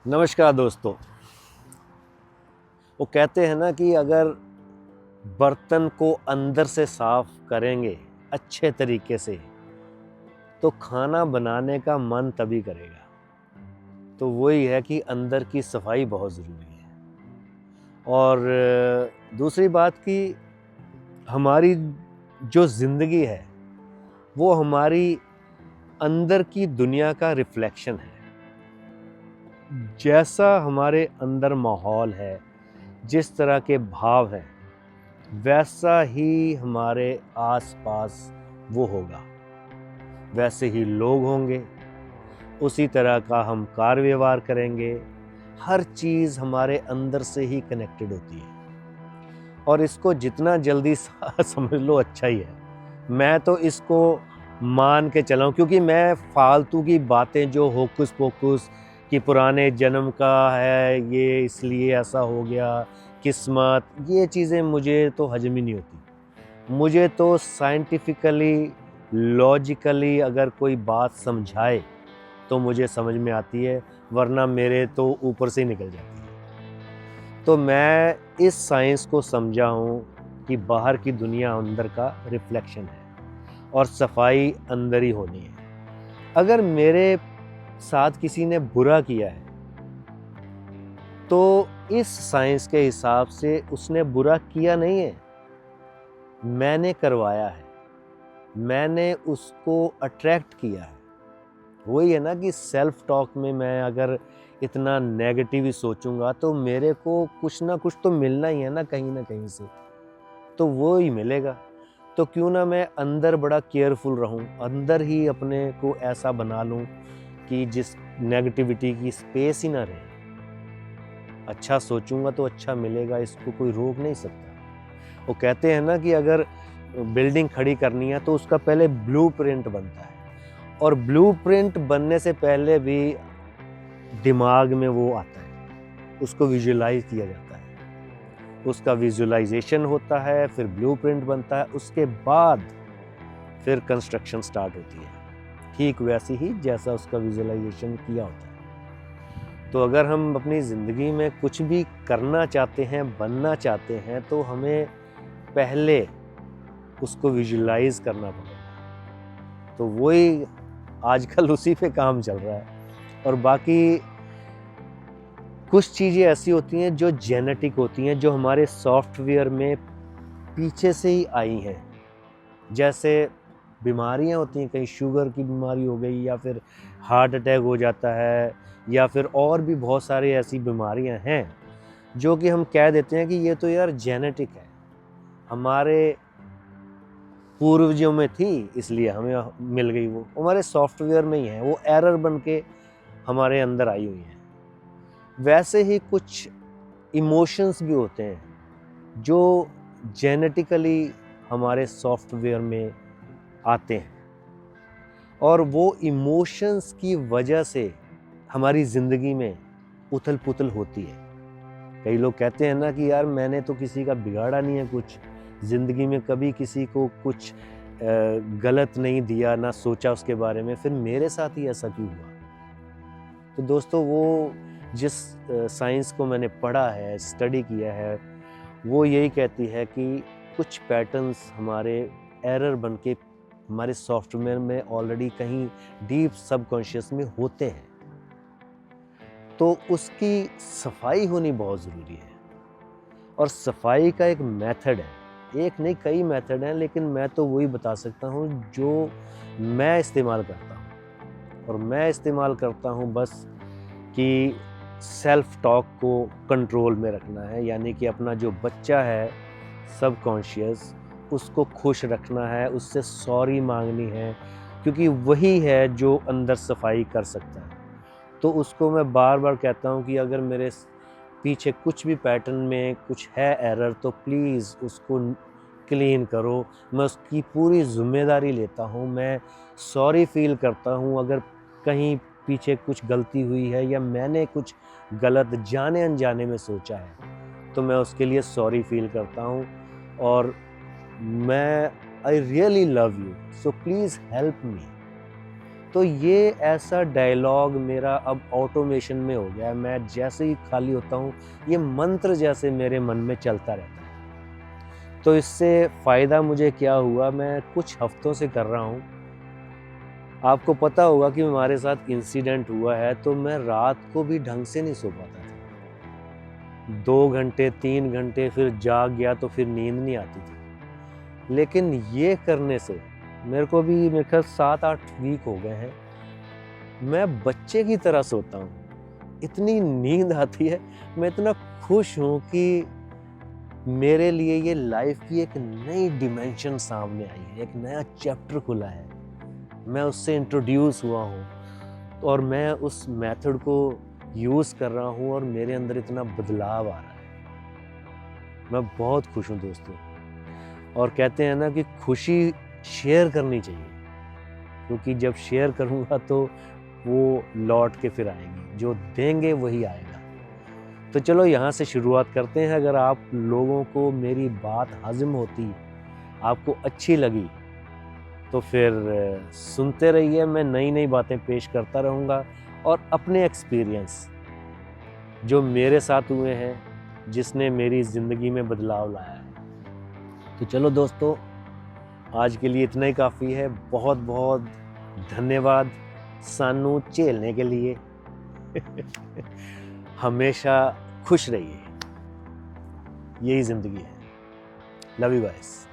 नमस्कार दोस्तों। वो कहते हैं ना कि अगर बर्तन को अंदर से साफ करेंगे अच्छे तरीके से तो खाना बनाने का मन तभी करेगा। तो वही है कि अंदर की सफाई बहुत ज़रूरी है। और दूसरी बात कि हमारी जो ज़िंदगी है वो हमारी अंदर की दुनिया का रिफ्लेक्शन है। जैसा हमारे अंदर माहौल है, जिस तरह के भाव हैं, वैसा ही हमारे आसपास वो होगा, वैसे ही लोग होंगे, उसी तरह का हम कार्य व्यवहार करेंगे। हर चीज़ हमारे अंदर से ही कनेक्टेड होती है और इसको जितना जल्दी समझ लो अच्छा ही है। मैं तो इसको मान के चला हूँ, क्योंकि मैं फालतू की बातें जो होकुस पोकुस कि पुराने जन्म का है, ये इसलिए ऐसा हो गया, किस्मत, ये चीज़ें मुझे तो हजम ही नहीं होती। मुझे तो साइंटिफिकली लॉजिकली अगर कोई बात समझाए तो मुझे समझ में आती है, वरना मेरे तो ऊपर से ही निकल जाती है। तो मैं इस साइंस को समझा हूँ कि बाहर की दुनिया अंदर का रिफ्लेक्शन है और सफाई अंदर ही होनी है। अगर मेरे साथ किसी ने बुरा किया है तो इस साइंस के हिसाब से उसने बुरा किया नहीं है, मैंने करवाया है, मैंने उसको अट्रैक्ट किया है। वही है ना कि सेल्फ टॉक में मैं अगर इतना नेगेटिव ही सोचूंगा तो मेरे को कुछ ना कुछ तो मिलना ही है ना कहीं से, तो वो ही मिलेगा। तो क्यों ना मैं अंदर बड़ा केयरफुल रहूं, अंदर ही अपने को ऐसा बना लूं कि जिस नेगेटिविटी की स्पेस ही ना रहे। अच्छा सोचूंगा तो अच्छा मिलेगा, इसको कोई रोक नहीं सकता। वो कहते हैं ना कि अगर बिल्डिंग खड़ी करनी है तो उसका पहले ब्लूप्रिंट बनता है, और ब्लूप्रिंट बनने से पहले भी दिमाग में वो आता है, उसको विजुअलाइज किया जाता है, उसका विजुअलाइजेशन होता है, फिर ब्लूप्रिंट बनता है, उसके बाद फिर कंस्ट्रक्शन स्टार्ट होती है, ठीक वैसी ही जैसा उसका विजुअलाइजेशन किया होता है। तो अगर हम अपनी ज़िंदगी में कुछ भी करना चाहते हैं, बनना चाहते हैं, तो हमें पहले उसको विजुअलाइज करना पड़ेगा। तो वही आजकल उसी पे काम चल रहा है। और बाकी कुछ चीज़ें ऐसी होती हैं जो जेनेटिक होती हैं, जो हमारे सॉफ्टवेयर में पीछे से ही आई हैं। जैसे बीमारियां होती हैं, कहीं शुगर की बीमारी हो गई, या फिर हार्ट अटैक हो जाता है, या फिर और भी बहुत सारी ऐसी बीमारियां हैं जो कि हम कह देते हैं कि ये तो यार जेनेटिक है, हमारे पूर्वजों में थी इसलिए हमें मिल गई। वो हमारे सॉफ्टवेयर में ही है, वो एरर बन के हमारे अंदर आई हुई है। वैसे ही कुछ इमोशंस भी होते हैं जो जेनेटिकली हमारे सॉफ्टवेयर में आते हैं, और वो इमोशंस की वजह से हमारी ज़िंदगी में उथल पुथल होती है। कई लोग कहते हैं ना कि यार मैंने तो किसी का बिगाड़ा नहीं है, कुछ ज़िंदगी में कभी किसी को कुछ गलत नहीं दिया, ना सोचा उसके बारे में, फिर मेरे साथ ही ऐसा क्यों हुआ। तो दोस्तों, वो जिस साइंस को मैंने पढ़ा है, स्टडी किया है, वो यही कहती है कि कुछ पैटर्न्स हमारे एरर बन के हमारे सॉफ्टवेयर में ऑलरेडी कहीं डीप सबकॉन्शियस में होते हैं। तो उसकी सफाई होनी बहुत ज़रूरी है। और सफाई का एक मेथड है, एक नहीं कई मेथड हैं, लेकिन मैं तो वही बता सकता हूँ जो मैं इस्तेमाल करता हूँ। और मैं इस्तेमाल करता हूँ बस कि सेल्फ टॉक को कंट्रोल में रखना है, यानी कि अपना जो बच्चा है सबकॉन्शियस, उसको खुश रखना है, उससे सॉरी मांगनी है, क्योंकि वही है जो अंदर सफाई कर सकता है। तो उसको मैं बार बार कहता हूँ कि अगर मेरे पीछे कुछ भी पैटर्न में कुछ है एरर, तो प्लीज़ उसको क्लीन करो। मैं उसकी पूरी जिम्मेदारी लेता हूँ, मैं सॉरी फील करता हूँ अगर कहीं पीछे कुछ गलती हुई है या मैंने कुछ गलत जाने अनजाने में सोचा है, तो मैं उसके लिए सॉरी फील करता हूँ। और मैं I really love you, so please help me. तो ये ऐसा डायलॉग मेरा अब ऑटोमेशन में हो गया है। मैं जैसे ही खाली होता हूँ, ये मंत्र जैसे मेरे मन में चलता रहता है। तो इससे फ़ायदा मुझे क्या हुआ, मैं कुछ हफ्तों से कर रहा हूँ। आपको पता होगा कि हमारे साथ इंसिडेंट हुआ है, तो मैं रात को भी ढंग से नहीं सो पाता था। 2 घंटे 3 घंटे फिर जाग गया तो फिर नींद नहीं आती थी। लेकिन ये करने से मेरे को भी मेरे ख्याल 7-8 वीक हो गए हैं, मैं बच्चे की तरह सोता हूँ। इतनी नींद आती है, मैं इतना खुश हूँ कि मेरे लिए ये लाइफ की एक नई डिमेंशन सामने आई है, एक नया चैप्टर खुला है। मैं उससे इंट्रोड्यूस हुआ हूँ और मैं उस मेथड को यूज़ कर रहा हूँ और मेरे अंदर इतना बदलाव आ रहा है। मैं बहुत खुश हूँ दोस्तों। और कहते हैं ना कि खुशी शेयर करनी चाहिए, क्योंकि जब शेयर करूँगा तो वो लौट के फिर आएगी, जो देंगे वही आएगा। तो चलो यहाँ से शुरुआत करते हैं। अगर आप लोगों को मेरी बात हज़म होती, आपको अच्छी लगी, तो फिर सुनते रहिए। मैं नई नई बातें पेश करता रहूँगा और अपने एक्सपीरियंस जो मेरे साथ हुए हैं, जिसने मेरी ज़िंदगी में बदलाव लाया है। तो चलो दोस्तों, आज के लिए इतना ही काफ़ी है। बहुत बहुत धन्यवाद सानू झेलने के लिए। हमेशा खुश रहिए, यही ज़िंदगी है। Love you guys.